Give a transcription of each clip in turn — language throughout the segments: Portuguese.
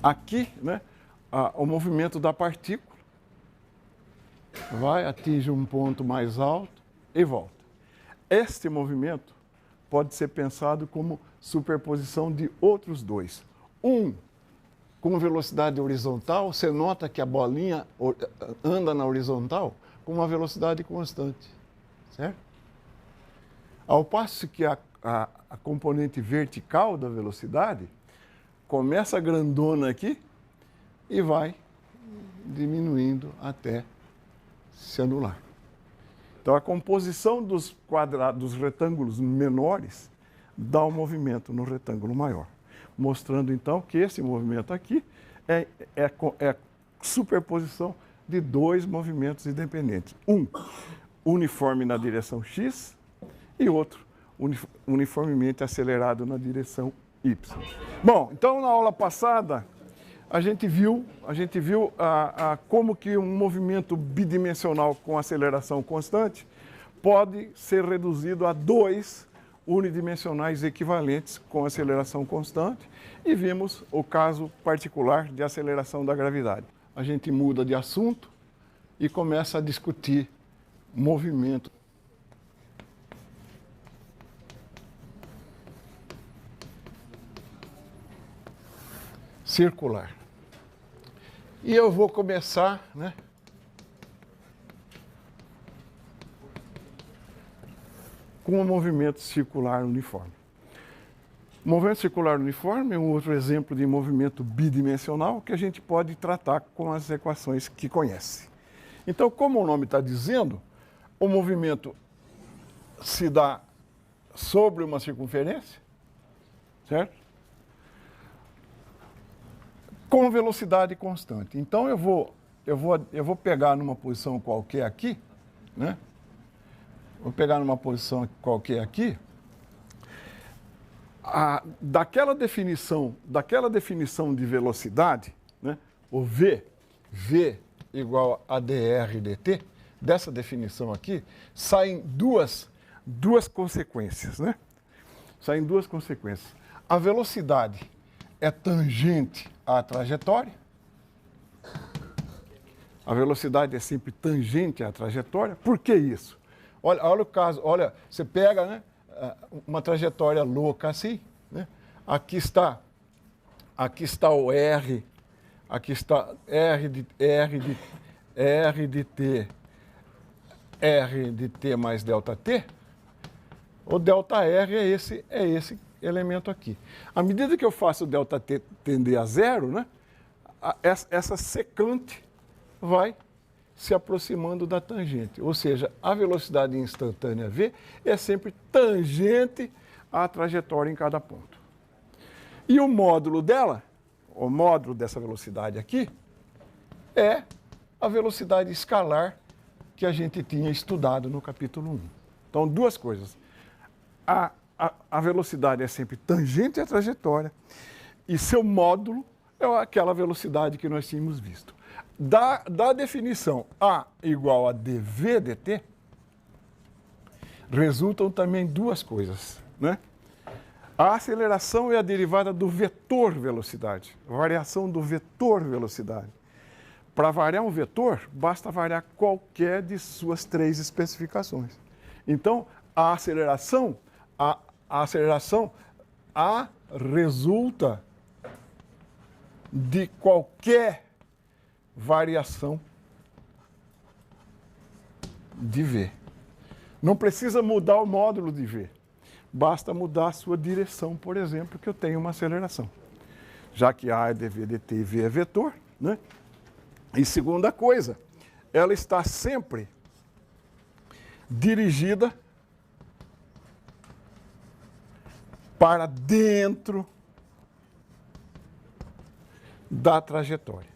aqui, né, o movimento da partícula vai, atinge um ponto mais alto e volta. Este movimento pode ser pensado como superposição de outros dois. Um com velocidade horizontal, você nota que a bolinha anda na horizontal com uma velocidade constante, certo? Ao passo que a componente vertical da velocidade começa grandona aqui e vai diminuindo até se anular. Então, a composição dos retângulos menores dá um movimento no retângulo maior, mostrando, então, que esse movimento aqui é superposição de dois movimentos independentes. Um uniforme na direção x e outro uniformemente acelerado na direção y. Bom, então, na aula passada, a gente viu como que um movimento bidimensional com aceleração constante pode ser reduzido a dois unidimensionais equivalentes com aceleração constante e vimos o caso particular de aceleração da gravidade. A gente muda de assunto e começa a discutir movimento. Circular. E eu vou começar, né, com o movimento circular uniforme. O movimento circular uniforme é um outro exemplo de movimento bidimensional que a gente pode tratar com as equações que conhece. Então, como o nome está dizendo, o movimento se dá sobre uma circunferência, certo? Com velocidade constante. Então, eu vou pegar numa posição qualquer aqui, né? Vou pegar numa posição qualquer aqui. Daquela definição de velocidade, né? O V igual a dr dt, dessa definição aqui, saem duas consequências, né? Saem duas consequências. A velocidade é tangente à trajetória. A velocidade é sempre tangente à trajetória. Por que isso? Olha o caso, olha, você pega, né, uma trajetória louca assim, né? Aqui está o R, aqui está R de t mais delta t. O delta R é esse elemento aqui. À medida que eu faço o delta t tender a zero, né, essa secante vai se aproximando da tangente. Ou seja, a velocidade instantânea v é sempre tangente à trajetória em cada ponto. E o módulo dela, o módulo dessa velocidade aqui, é a velocidade escalar que a gente tinha estudado no capítulo 1. Então, duas coisas. A velocidade é sempre tangente à trajetória e seu módulo é aquela velocidade que nós tínhamos visto. Da definição A igual a dv dt, resultam também duas coisas, né? A aceleração é a derivada do vetor velocidade, variação do vetor velocidade. Para variar um vetor, basta variar qualquer de suas três especificações. Então, a aceleração resulta de qualquer variação de V. Não precisa mudar o módulo de V. Basta mudar a sua direção, por exemplo, que eu tenho uma aceleração. Já que A é dv dt e V é vetor, né? E segunda coisa, ela está sempre dirigida para dentro da trajetória.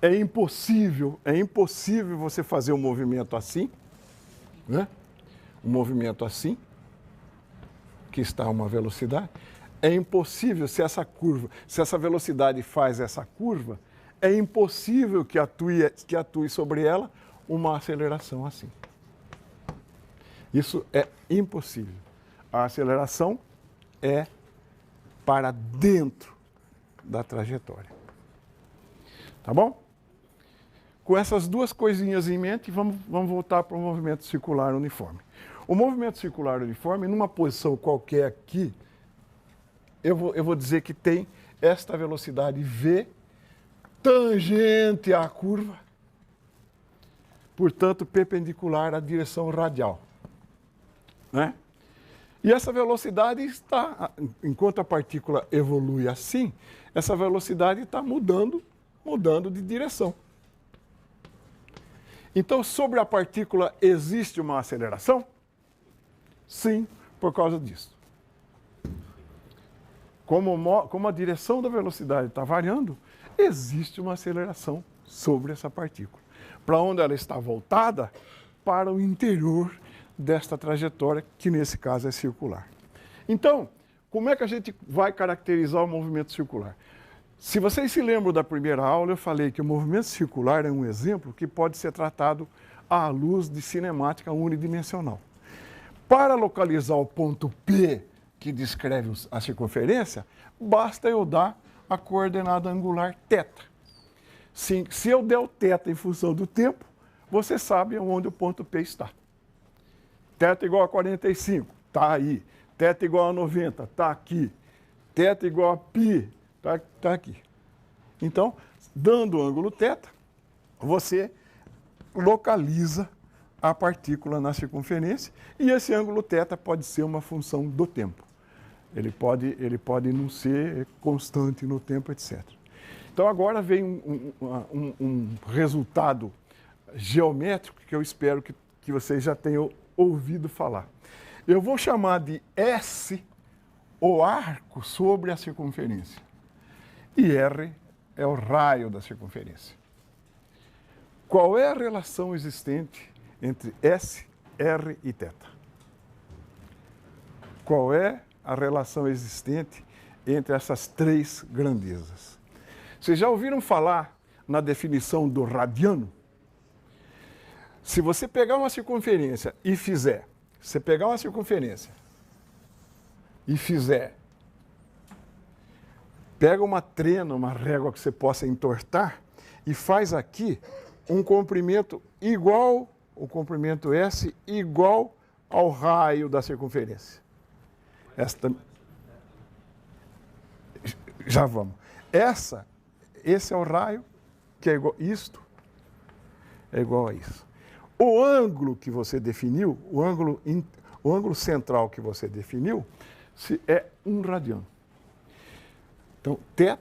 É impossível você fazer um movimento assim, né? Um movimento assim, que está a uma velocidade. É impossível se essa velocidade faz essa curva, é impossível que atue sobre ela uma aceleração assim. Isso é impossível. A aceleração é para dentro da trajetória. Tá bom? Com essas duas coisinhas em mente, vamos voltar para o movimento circular uniforme. O movimento circular uniforme, numa posição qualquer aqui, eu vou dizer que tem esta velocidade v tangente à curva, portanto, perpendicular à direção radial. Né? E essa velocidade está, enquanto a partícula evolui assim, essa velocidade está mudando de direção. Então, sobre a partícula existe uma aceleração? Sim, por causa disso. Como a direção da velocidade está variando, existe uma aceleração sobre essa partícula. Para onde ela está voltada? Para o interior desta trajetória, que nesse caso é circular. Então, como é que a gente vai caracterizar o movimento circular? Se vocês se lembram da primeira aula, eu falei que o movimento circular é um exemplo que pode ser tratado à luz de cinemática unidimensional. Para localizar o ponto P, que descreve a circunferência, basta eu dar a coordenada angular θ. Se eu der o θ em função do tempo, você sabe onde o ponto P está. θ igual a 45, está aí. θ igual a 90, está aqui. θ igual a π, está aqui. Então, dando o ângulo θ, você localiza a partícula na circunferência e esse ângulo θ pode ser uma função do tempo. Ele pode não ser constante no tempo, etc. Então, agora vem um resultado geométrico que eu espero que vocês já tenham ouvido falar. Eu vou chamar de S o arco sobre a circunferência. E R é o raio da circunferência. Qual é a relação existente entre S, R e θ? Qual é a relação existente entre essas três grandezas? Vocês já ouviram falar na definição do radiano? Se você pegar uma circunferência e fizer, pega uma trena, uma régua que você possa entortar e faz aqui um comprimento igual, o comprimento S igual ao raio da circunferência. Já vamos. Esse é o raio, que é igual, isto é igual a isso. O ângulo que você definiu, o ângulo central que você definiu, é 1 radiano. Então, θ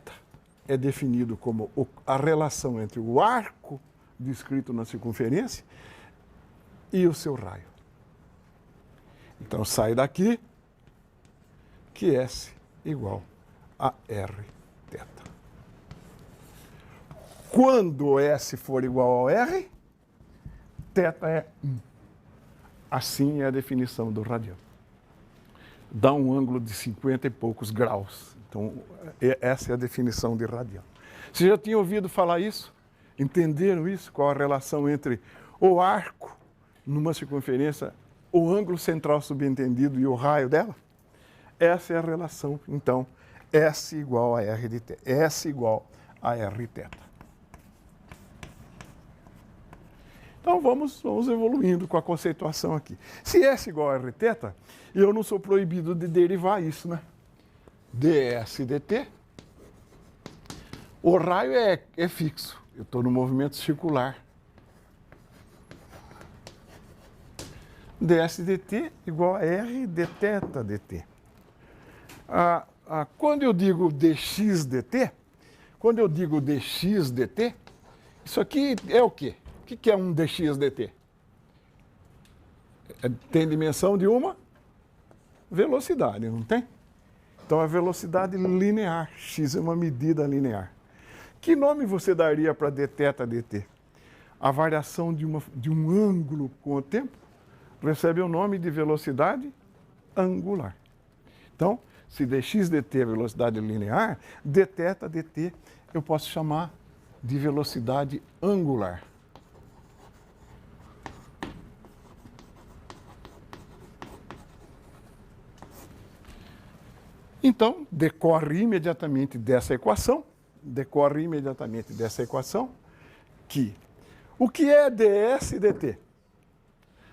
é definido como a relação entre o arco descrito na circunferência e o seu raio. Então, sai daqui que S igual a R θ. Quando S for igual ao R, θ é 1. Assim é a definição do radiano. Dá um ângulo de 50 e poucos graus. Então, essa é a definição de radiano. Você já tinha ouvido falar isso? Entenderam isso? Qual a relação entre o arco numa circunferência, o ângulo central subentendido e o raio dela? Essa é a relação, então, S igual a R de θ. S igual a R θ. Então, vamos evoluindo com a conceituação aqui. Se S igual a Rθ, eu não sou proibido de derivar isso, né? ds dt, o raio é fixo. Eu estou no movimento circular. ds dt igual a R dθ dt. Quando eu digo dx dt, isso aqui é o quê? O que é um dx dt? Tem dimensão de uma velocidade, não tem? Então, a velocidade linear, x é uma medida linear. Que nome você daria para dθ dt? A variação de um ângulo com o tempo recebe o nome de velocidade angular. Então, se dx dt é velocidade linear, dθ dt eu posso chamar de velocidade angular. Então, decorre imediatamente dessa equação que o que é ds e dt?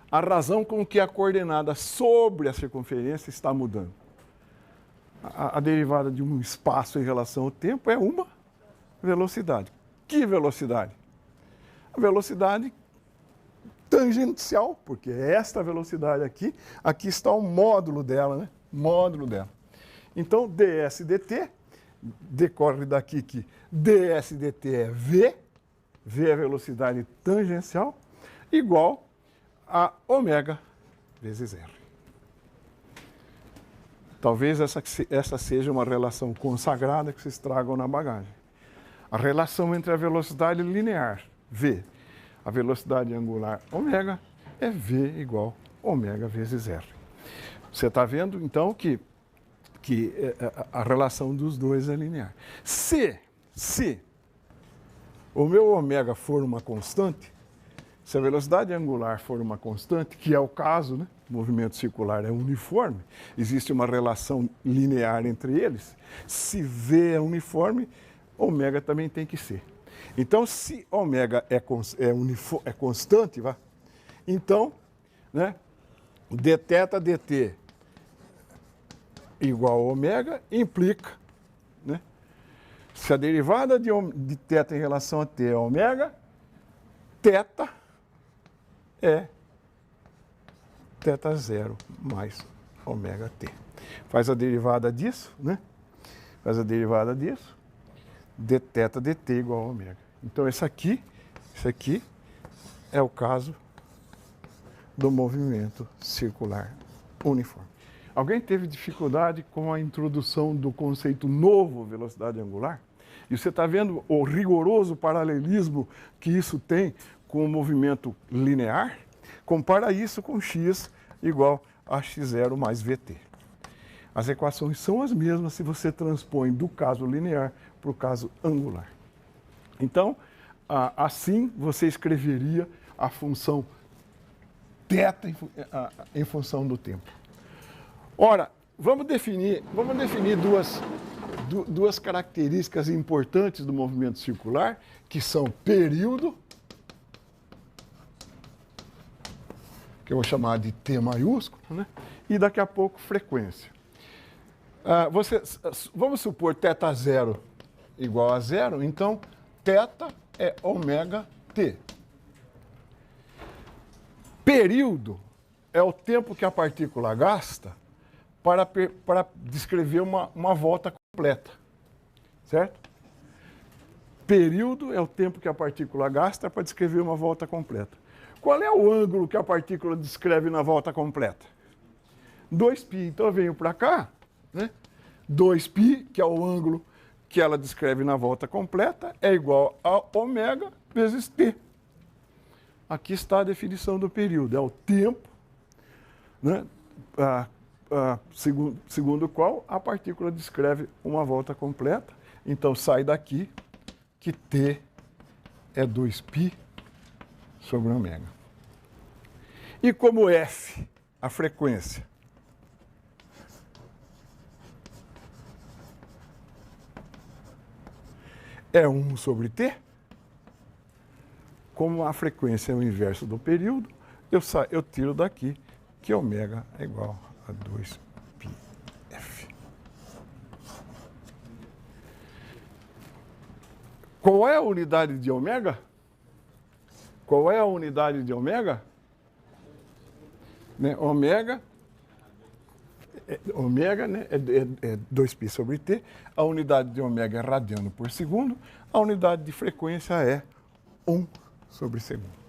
A razão com que a coordenada sobre a circunferência está mudando. A derivada de um espaço em relação ao tempo é uma velocidade. Que velocidade? A velocidade tangencial, porque é esta velocidade aqui está o módulo dela, né? Módulo dela. Então, ds dt, decorre daqui que ds dt é v é a velocidade tangencial, igual a ômega vezes r. Talvez essa seja uma relação consagrada que vocês tragam na bagagem. A relação entre a velocidade linear, v, a velocidade angular, ômega, é v igual ômega vezes r. Você está vendo, então, que a relação dos dois é linear. Se o meu ômega for uma constante, se a velocidade angular for uma constante, que é o caso, né? O movimento circular é uniforme, existe uma relação linear entre eles. Se V é uniforme, ômega também tem que ser. Então, se ômega é constante, então, né, dθ dt igual a ômega implica, né, se a derivada de θ em relação a t é ômega, θ é θ0 mais ômega t. Faz a derivada disso, né? Faz a derivada disso, dθ dt igual a ômega. Então, isso aqui é o caso do movimento circular uniforme. Alguém teve dificuldade com a introdução do conceito novo, velocidade angular? E você está vendo o rigoroso paralelismo que isso tem com o movimento linear? Compara isso com x igual a x0 mais vt. As equações são as mesmas se você transpõe do caso linear para o caso angular. Então, assim você escreveria a função θ em função do tempo. Ora, vamos definir duas características importantes do movimento circular, que são período, que eu vou chamar de T maiúsculo, né? E daqui a pouco frequência. Vamos supor θ0 igual a zero, então θ é ômega t. Período é o tempo que a partícula gasta para descrever uma volta completa, certo? Período é o tempo que a partícula gasta para descrever uma volta completa. Qual é o ângulo que a partícula descreve na volta completa? 2π. Então eu venho para cá, né? 2π, que é o ângulo que ela descreve na volta completa, é igual a ômega vezes t. Aqui está a definição do período. É o tempo, né? Segundo o qual a partícula descreve uma volta completa. Então, sai daqui que t é 2π sobre ômega. E como f, a frequência, é 1 sobre t, como a frequência é o inverso do período, eu tiro daqui que ômega é igual a 2πf. Qual é a unidade de ômega? Qual é a unidade de ômega? Né? Ômega né, é 2π sobre t. A unidade de ômega é radiano por segundo. A unidade de frequência é 1 sobre segundo.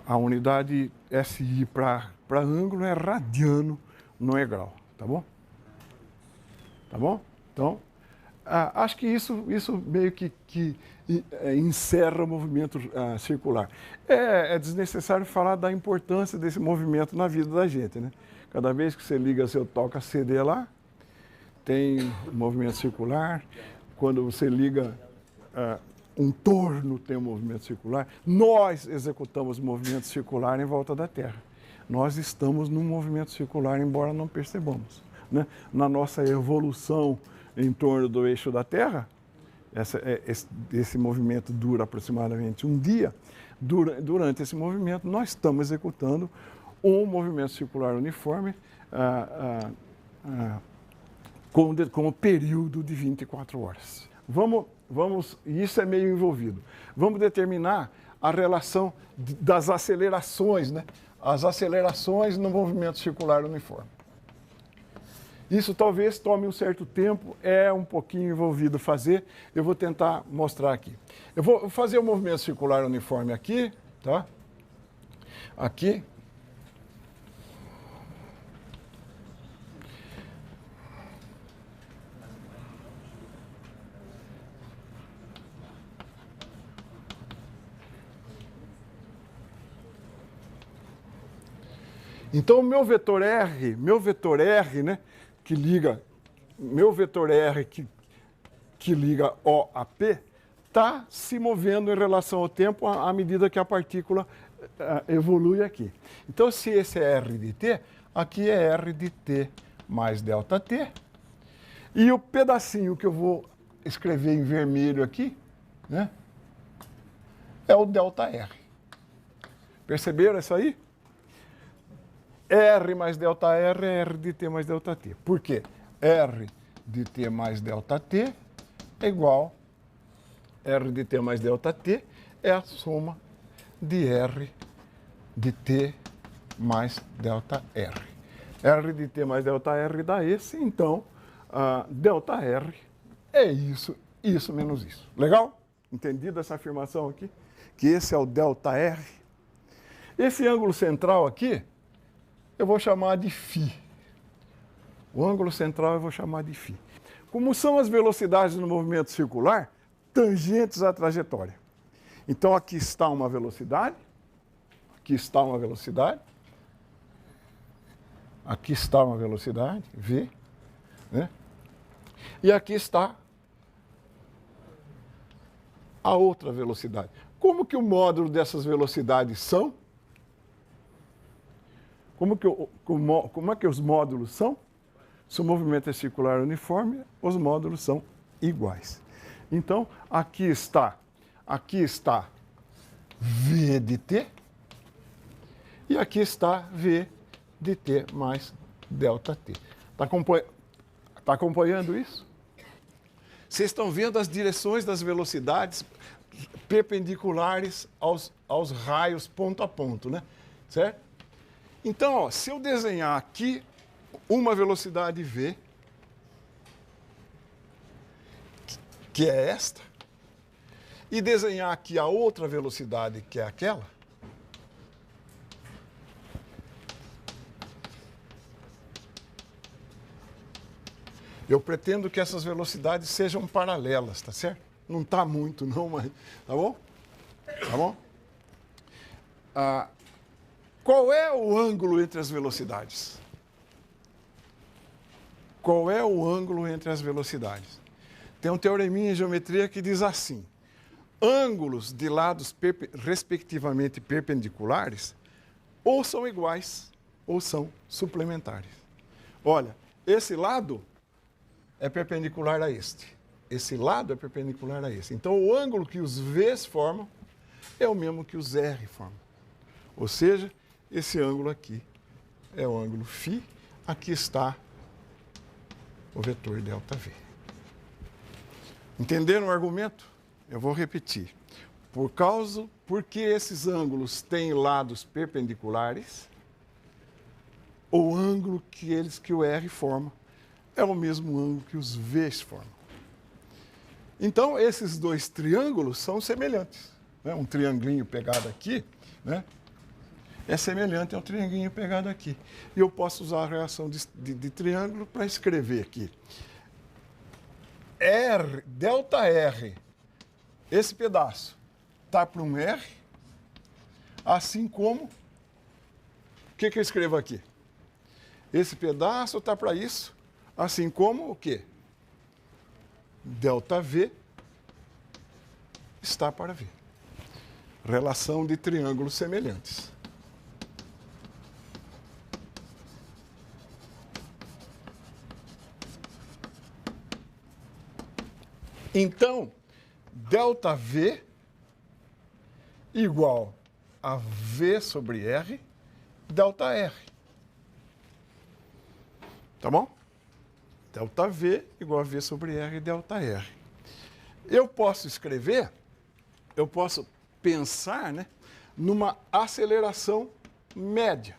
A unidade SI para ângulo é radiano, não é grau, tá bom? Tá bom? Então, acho que isso meio que encerra o movimento circular. É desnecessário falar da importância desse movimento na vida da gente, né? Cada vez que você liga seu toca-CD lá, tem movimento circular. Quando você liga um torno, tem um movimento circular. Nós executamos movimento circular em volta da Terra. Nós estamos num movimento circular, embora não percebamos. né, na nossa evolução em torno do eixo da Terra, esse movimento dura aproximadamente um dia. Durante esse movimento, nós estamos executando um movimento circular uniforme com um período de 24 horas. E isso é meio envolvido. Vamos determinar a relação das acelerações, né? As acelerações no movimento circular uniforme. Isso talvez tome um certo tempo, é um pouquinho envolvido fazer. Eu vou tentar mostrar aqui. Eu vou fazer o movimento circular uniforme aqui, tá? Aqui. Então, o meu vetor R, né, que liga O a P, está se movendo em relação ao tempo à medida que a partícula evolui aqui. Então, se esse é R de T, aqui é R de T mais delta T. E o pedacinho que eu vou escrever em vermelho aqui, né, é o delta R. Perceberam isso aí? R mais delta R é R de T mais delta T. Por quê? R de T mais delta T é igual R de T mais delta T é a soma de R de T mais delta R. R de T mais delta R dá esse, então delta R é isso menos isso. Legal? Entendido essa afirmação aqui? Que esse é o delta R. Esse ângulo central aqui, eu vou chamar de φ. O ângulo central eu vou chamar de φ. Como são as velocidades no movimento circular? Tangentes à trajetória. Então, aqui está uma velocidade, aqui está uma velocidade, aqui está uma velocidade, v, né? E aqui está a outra velocidade. Como que o módulo dessas velocidades são? Como é que os módulos são? Se o movimento é circular uniforme, os módulos são iguais. Então, aqui está V de T e aqui está V de T mais delta T. Está acompanhando isso? Vocês estão vendo as direções das velocidades perpendiculares aos raios ponto a ponto, né? Certo? Então, ó, se eu desenhar aqui uma velocidade v, que é esta, e desenhar aqui a outra velocidade, que é aquela, eu pretendo que essas velocidades sejam paralelas, tá certo? Não está muito não, mas tá bom? Tá bom? Qual é o ângulo entre as velocidades? Qual é o ângulo entre as velocidades? Tem um teoreminha em geometria que diz assim: ângulos de lados respectivamente perpendiculares ou são iguais ou são suplementares. Olha, esse lado é perpendicular a este. Esse lado é perpendicular a esse. Então, o ângulo que os V's formam é o mesmo que os R formam. Ou seja, esse ângulo aqui é o ângulo φ, aqui está o vetor ΔV. Entenderam o argumento? Eu vou repetir. Porque esses ângulos têm lados perpendiculares, o ângulo que o R forma é o mesmo ângulo que os V's formam. Então, esses dois triângulos são semelhantes. Né? Um triangulinho pegado aqui, né? É semelhante ao triangulinho pegado aqui. E eu posso usar a relação de triângulo para escrever aqui. Delta R, esse pedaço, está para um R, assim como, o que eu escrevo aqui? Esse pedaço está para isso, assim como o quê? Delta V está para V. Relação de triângulos semelhantes. Então, ΔV igual a V sobre R, ΔR. Tá bom? ΔV igual a V sobre R, ΔR. Eu posso escrever, eu posso pensar, né, numa aceleração média.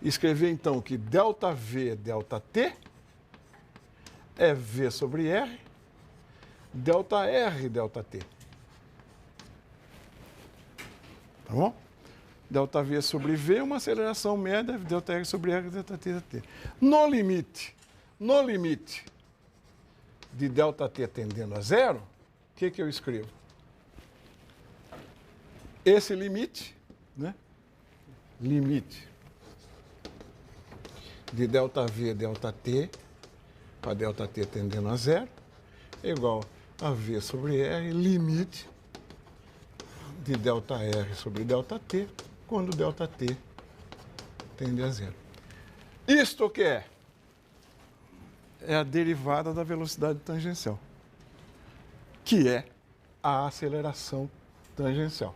Escrever, então, que ΔV, ΔT é V sobre R, ΔR, ΔT. Tá bom? ΔV sobre V, uma aceleração média, ΔR sobre R, ΔT, ΔT. No limite de ΔT tendendo a zero, o que eu escrevo? Esse limite, né? Limite de ΔV, ΔT, para ΔT tendendo a zero, é igual a V sobre R, limite de ΔR sobre ΔT, quando ΔT tende a zero. Isto o que é? É a derivada da velocidade tangencial, que é a aceleração tangencial.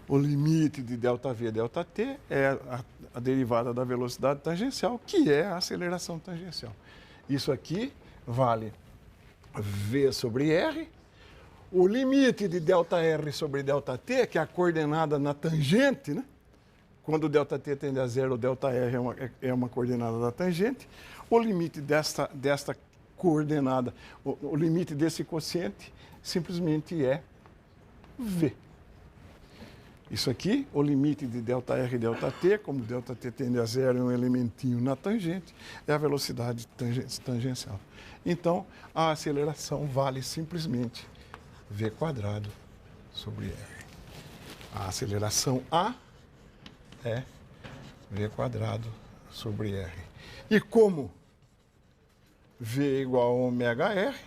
O limite de ΔV, ΔT é a derivada da velocidade tangencial, que é a aceleração tangencial. Isso aqui vale V sobre R. O limite de ΔR sobre ΔT, que é a coordenada na tangente, né? Quando ΔT tende a zero, o ΔR é uma coordenada da tangente. O limite desta coordenada, o limite desse quociente, simplesmente é V. Isso aqui, o limite de ΔR e ΔT, como ΔT tende a zero, é um elementinho na tangente, é a velocidade tangencial. Então, a aceleração vale simplesmente V quadrado sobre R. A aceleração A é V quadrado sobre R. E como V é igual a ômega R,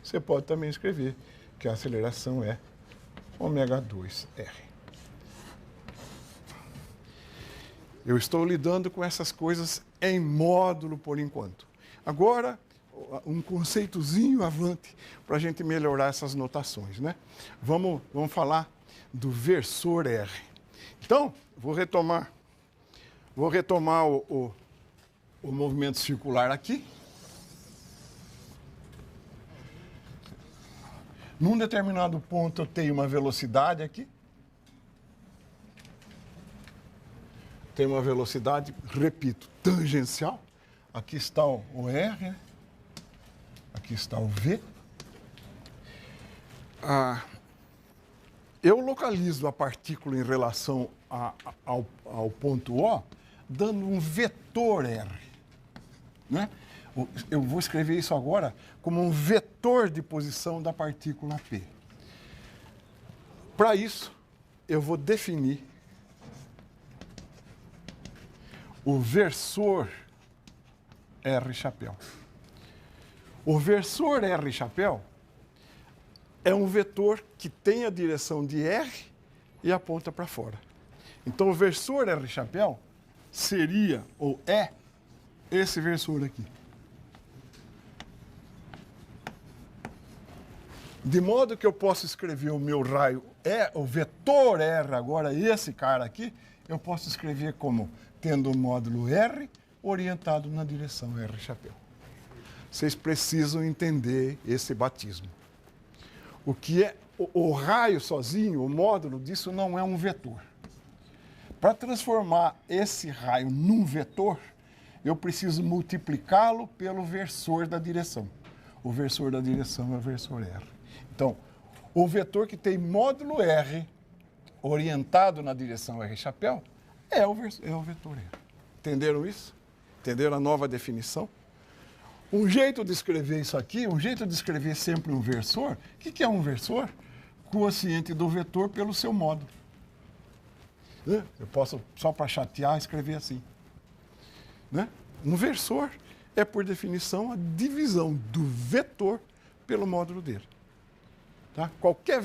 você pode também escrever que a aceleração é ômega 2R. Eu estou lidando com essas coisas em módulo por enquanto. Agora, um conceitozinho avante para a gente melhorar essas notações, né? Vamos falar do versor R. Então, vou retomar o movimento circular aqui. Num determinado ponto eu tenho uma velocidade aqui. Tem uma velocidade, repito, tangencial. Aqui está o R, aqui está o V. Eu localizo a partícula em relação ao ponto O, dando um vetor R. Né? Eu vou escrever isso agora como um vetor de posição da partícula P. Para isso, eu vou definir o versor R chapéu. O versor R chapéu é um vetor que tem a direção de R e aponta para fora. Então, o versor R chapéu seria, ou é, esse versor aqui. De modo que eu posso escrever o meu raio, o vetor R agora, esse cara aqui, eu posso escrever como tendo o módulo R orientado na direção R chapéu. Vocês precisam entender esse batismo. O que é o raio sozinho, o módulo disso não é um vetor. Para transformar esse raio num vetor, eu preciso multiplicá-lo pelo versor da direção. O versor da direção é o versor R. Então, o vetor que tem módulo R orientado na direção R chapéu é o vetor R. Entenderam isso? Entenderam a nova definição? Um jeito de escrever isso aqui, um jeito de escrever sempre um versor, o que é um versor? Quociente do vetor pelo seu módulo. Eu posso, só para chatear, escrever assim. Né? Um versor é, por definição, a divisão do vetor pelo módulo dele. Tá? Qualquer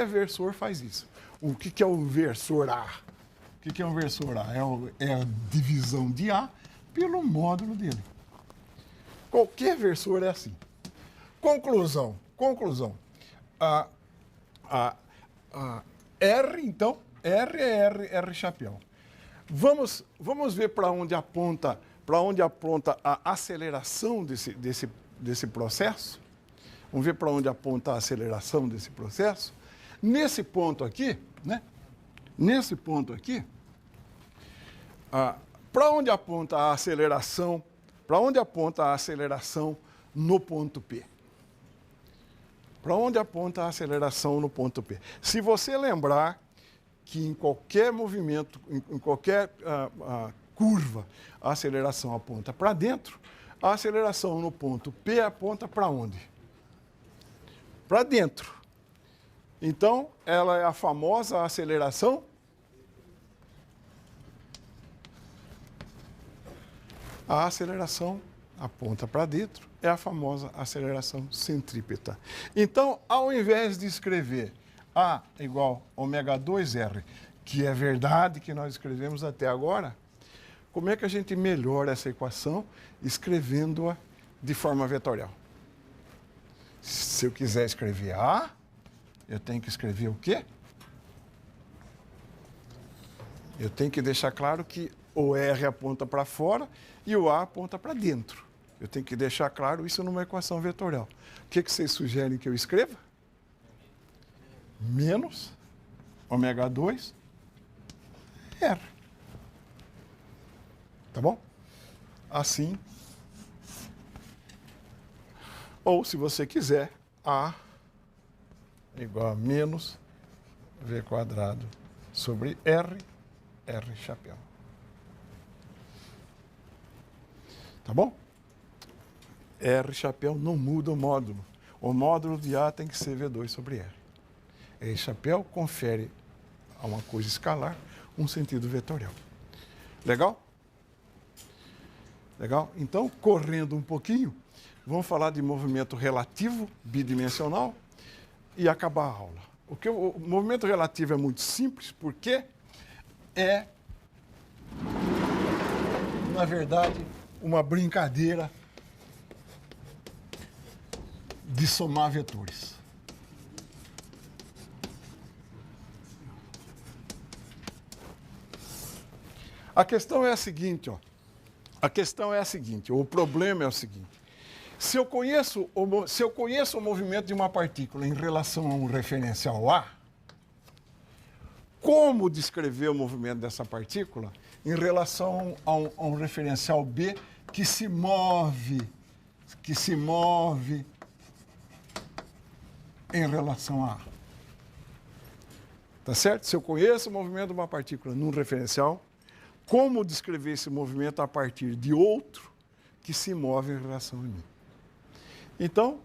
versor faz isso. O que é um versor A? O que é um versor A? É a divisão de A pelo módulo dele. Qualquer versor é assim. Conclusão. R, então, R é R chapéu. Vamos ver para onde aponta a aceleração desse processo. Vamos ver para onde aponta a aceleração desse processo. Nesse ponto aqui, né? Nesse ponto aqui, para onde aponta a aceleração? Para onde aponta a aceleração no ponto P? Para onde aponta a aceleração no ponto P? Se você lembrar que em qualquer movimento, em qualquer curva, a aceleração aponta para dentro, a aceleração no ponto P aponta para onde? Para dentro. Então, ela é a famosa aceleração a aceleração aponta para dentro, é a famosa aceleração centrípeta. Então, ao invés de escrever A igual ômega 2R, que é verdade que nós escrevemos até agora, como é que a gente melhora essa equação? Escrevendo-a de forma vetorial. Se eu quiser escrever A, eu tenho que escrever o quê? Eu tenho que deixar claro que o R aponta para fora e o A aponta para dentro. Eu tenho que deixar claro isso numa equação vetorial. O que vocês sugerem que eu escreva? Menos ômega 2 R. Tá bom? Assim. Ou, se você quiser, A igual a menos V quadrado sobre R, R chapéu. Tá bom? R chapéu não muda o módulo. O módulo de A tem que ser V2 sobre R. R chapéu confere a uma coisa escalar um sentido vetorial. Legal? Legal? Então, correndo um pouquinho, vamos falar de movimento relativo bidimensional e acabar a aula. O movimento relativo é muito simples porque é, na verdade, uma brincadeira de somar vetores. A questão é a seguinte, ó. A questão é a seguinte, o problema é o seguinte. Se eu conheço o movimento de uma partícula em relação a um referencial A, como descrever o movimento dessa partícula em relação a um referencial B que se move em relação a A? Tá certo? Se eu conheço o movimento de uma partícula num referencial, como descrever esse movimento a partir de outro que se move em relação a mim? Então,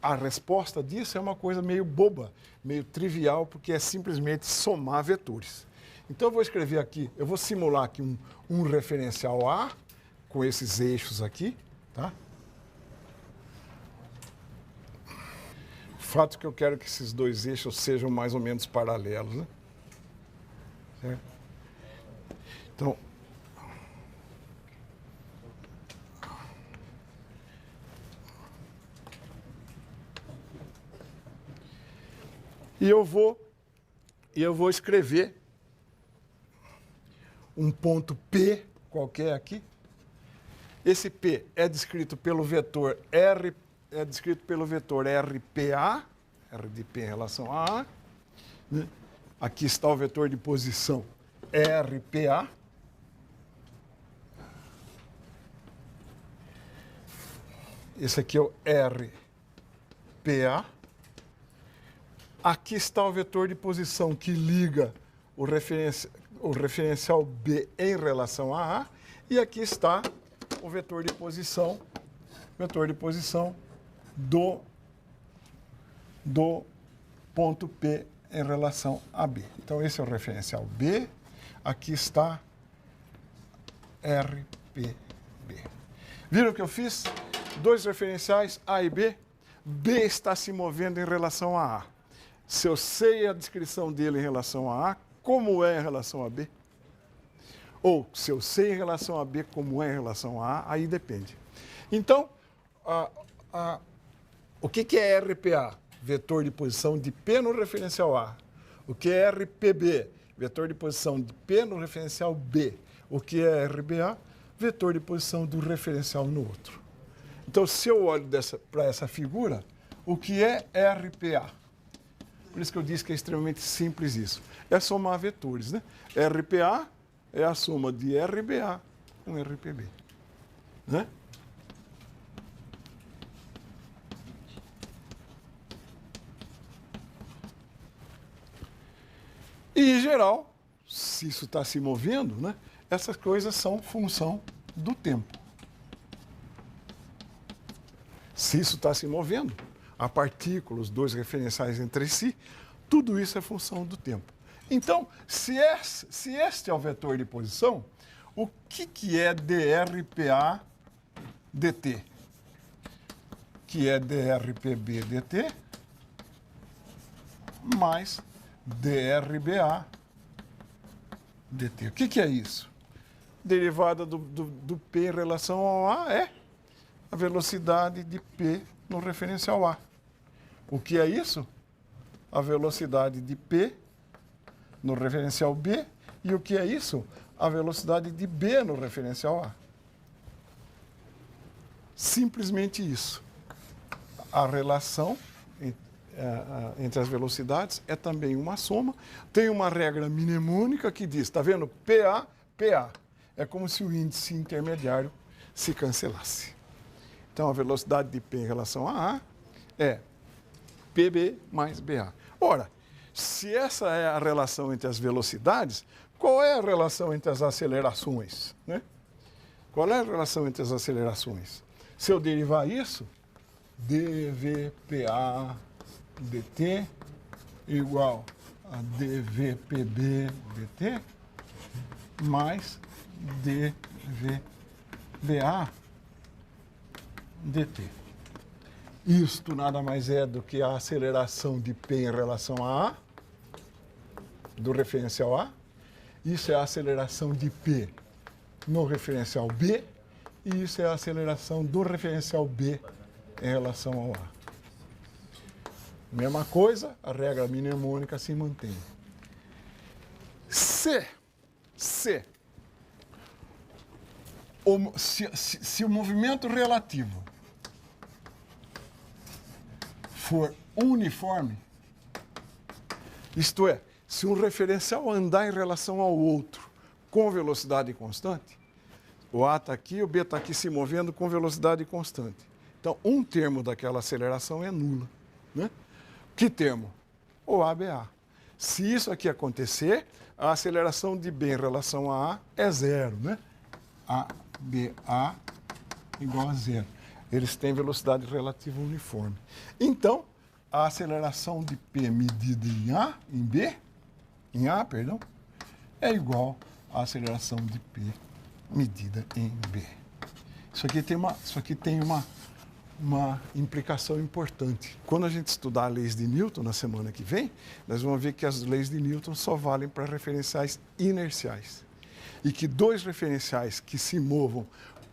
a resposta disso é uma coisa meio boba, meio trivial, porque é simplesmente somar vetores. Então, eu vou escrever aqui, eu vou simular aqui um referencial A, com esses eixos aqui, tá? O fato é que eu quero que esses dois eixos sejam mais ou menos paralelos, né? Certo? Então, e eu vou escrever um ponto P qualquer aqui. Esse P é descrito pelo vetor RPA, R de P em relação a A, né? Aqui está o vetor de posição RPA. Esse aqui é o RPA. Aqui está o vetor de posição que liga o referencial B em relação a A. E aqui está o vetor de posição do ponto P em relação a B. Então, esse é o referencial B. Aqui está RPB. Viram o que eu fiz? Dois referenciais, A e B. B está se movendo em relação a A. Se eu sei a descrição dele em relação a A, como é em relação a B? Ou, se eu sei em relação a B como é em relação a A, aí depende. Então, o que é RPA? Vetor de posição de P no referencial A. O que é RPB? Vetor de posição de P no referencial B. O que é RBA? Vetor de posição do referencial no outro. Então, se eu olho para essa figura, o que é RPA? Por isso que eu disse que é extremamente simples isso. É somar vetores, né? RPA é a soma de RBA com RPB. Né? E, em geral, se isso está se movendo, né, essas coisas são função do tempo. Se isso está se movendo, a partícula, os dois referenciais entre si, tudo isso é função do tempo. Então, se este é o vetor de posição, o que é drPA dt? Que é drPB dt mais drBA dt. O que é isso? Derivada do P em relação ao A é a velocidade de P no referencial A. O que é isso? A velocidade de P no referencial B. E o que é isso? A velocidade de B no referencial A. Simplesmente isso. A relação entre as velocidades é também uma soma. Tem uma regra mnemônica que diz, está vendo? PA, PA. É como se o índice intermediário se cancelasse. Então, a velocidade de P em relação a A é PB mais BA. Ora, se essa é a relação entre as velocidades, qual é a relação entre as acelerações? Né? Qual é a relação entre as acelerações? Se eu derivar isso, dVPA dt igual a dVPB dt mais dVBA dt. Isto nada mais é do que a aceleração de P em relação a A, do referencial A. Isso é a aceleração de P no referencial B. E isso é a aceleração do referencial B em relação ao A. Mesma coisa, a regra mnemônica se mantém. Se o movimento relativo for uniforme, isto é, se um referencial andar em relação ao outro com velocidade constante, o A está aqui, o B está aqui se movendo com velocidade constante. Então, um termo daquela aceleração é nula. Né? Que termo? O ABA. Se isso aqui acontecer, a aceleração de B em relação a A é zero. Né? ABA igual a zero. Eles têm velocidade relativa uniforme. Então, a aceleração de P medida em A, é igual à aceleração de P medida em B. Isso aqui tem uma implicação importante. Quando a gente estudar leis de Newton na semana que vem, nós vamos ver que as leis de Newton só valem para referenciais inerciais. E que dois referenciais que se movam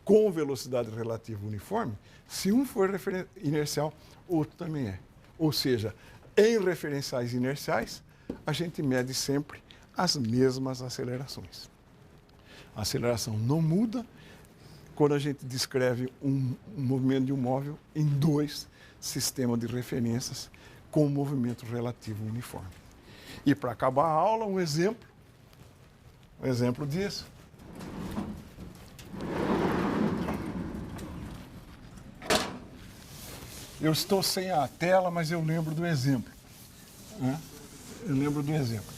com velocidade relativa uniforme, se um for inercial, o outro também é. Ou seja, em referenciais inerciais, a gente mede sempre as mesmas acelerações. A aceleração não muda quando a gente descreve um movimento de um móvel em dois sistemas de referências com movimento relativo uniforme. E para acabar a aula, um exemplo disso. Eu estou sem a tela, mas eu lembro do exemplo. Né? Eu lembro do exemplo.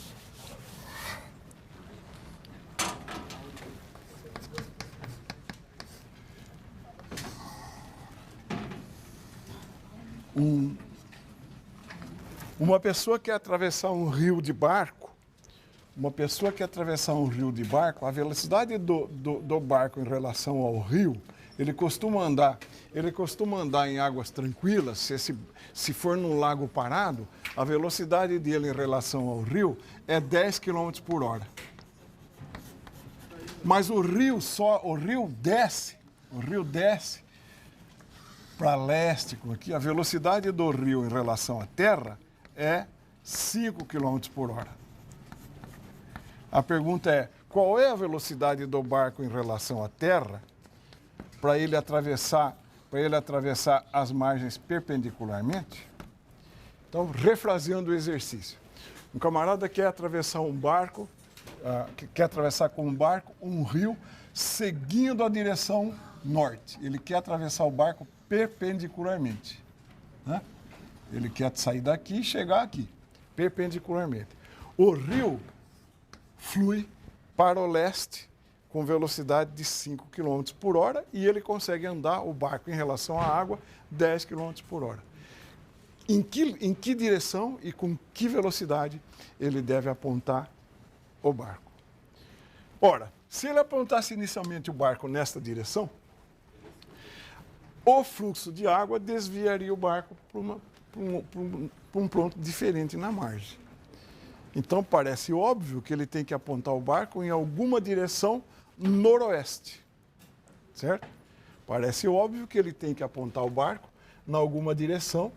Uma pessoa quer atravessar um rio de barco, a velocidade do barco em relação ao rio, ele costuma andar em águas tranquilas, se for num lago parado, a velocidade dele em relação ao rio é 10 km por hora. Mas o rio desce para leste, aqui, a velocidade do rio em relação à terra é 5 km por hora. A pergunta é, qual é a velocidade do barco em relação à terra para ele atravessar as margens perpendicularmente? Então, refraseando o exercício. Um camarada quer atravessar um barco, quer atravessar com um barco um rio seguindo a direção norte. Ele quer atravessar o barco perpendicularmente, né? Ele quer sair daqui e chegar aqui, perpendicularmente. O rio flui para o leste com velocidade de 5 km por hora e ele consegue andar o barco em relação à água 10 km por hora. Em que direção e com que velocidade ele deve apontar o barco? Ora, se ele apontasse inicialmente o barco nesta direção, o fluxo de água desviaria o barco para um ponto diferente na margem. Então, parece óbvio que ele tem que apontar o barco em alguma direção noroeste, certo? Parece óbvio que ele tem que apontar o barco em alguma direção,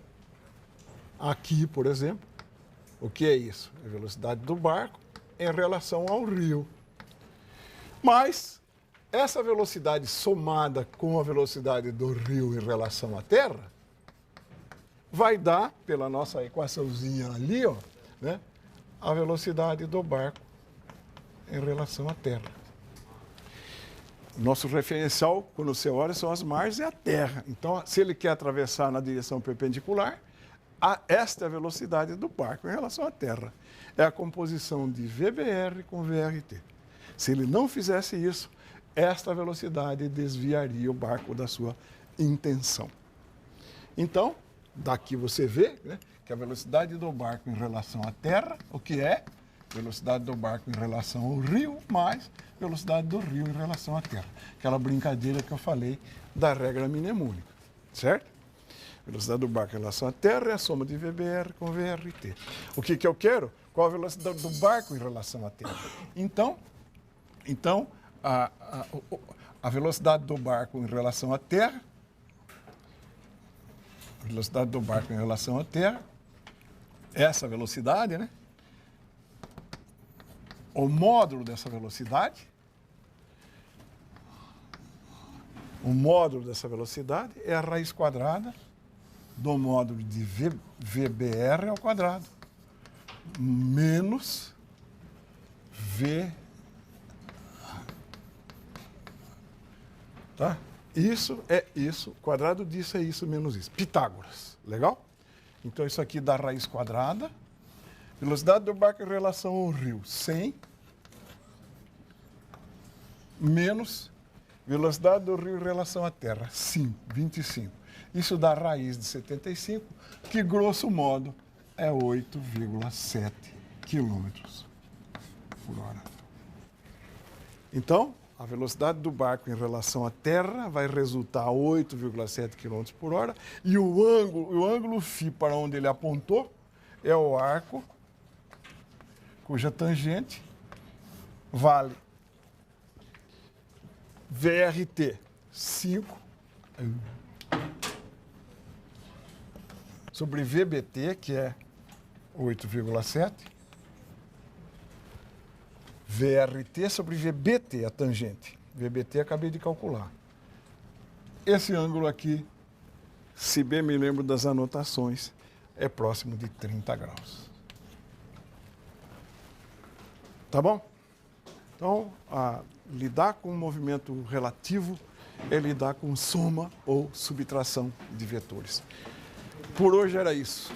aqui, por exemplo. O que é isso? A velocidade do barco em relação ao rio. Mas essa velocidade somada com a velocidade do rio em relação à terra vai dar, pela nossa equaçãozinha ali, ó, né, a velocidade do barco em relação à terra. Nosso referencial, quando você olha, são as margens e a terra. Então, se ele quer atravessar na direção perpendicular, esta é a velocidade do barco em relação à terra. É a composição de VBR com VRT. Se ele não fizesse isso, esta velocidade desviaria o barco da sua intenção. Então, daqui você vê, né, que a velocidade do barco em relação à terra, o que é? Velocidade do barco em relação ao rio, mais velocidade do rio em relação à terra. Aquela brincadeira que eu falei da regra mnemônica, certo? Velocidade do barco em relação à terra é a soma de VBR com VRT. O que eu quero? Qual a velocidade do barco em relação à terra? Então a velocidade do barco em relação à terra, essa velocidade, né? O módulo dessa velocidade, é a raiz quadrada do módulo de VBR ao quadrado menos V. Tá? Isso é isso, quadrado disso é isso menos isso. Pitágoras, legal? Então isso aqui dá raiz quadrada. Velocidade do barco em relação ao rio, 100, menos velocidade do rio em relação à terra, 5, 25. Isso dá raiz de 75, que grosso modo é 8,7 km por hora. Então, a velocidade do barco em relação à terra vai resultar 8,7 km por hora e o ângulo φ para onde ele apontou é o arco cuja tangente vale VRT 5 sobre VBT, que é 8,7, VRT sobre VBT, a tangente. VBT acabei de calcular. Esse ângulo aqui, se bem me lembro das anotações, é próximo de 30 graus. Tá bom? Então, lidar com o movimento relativo é lidar com soma ou subtração de vetores. Por hoje era isso.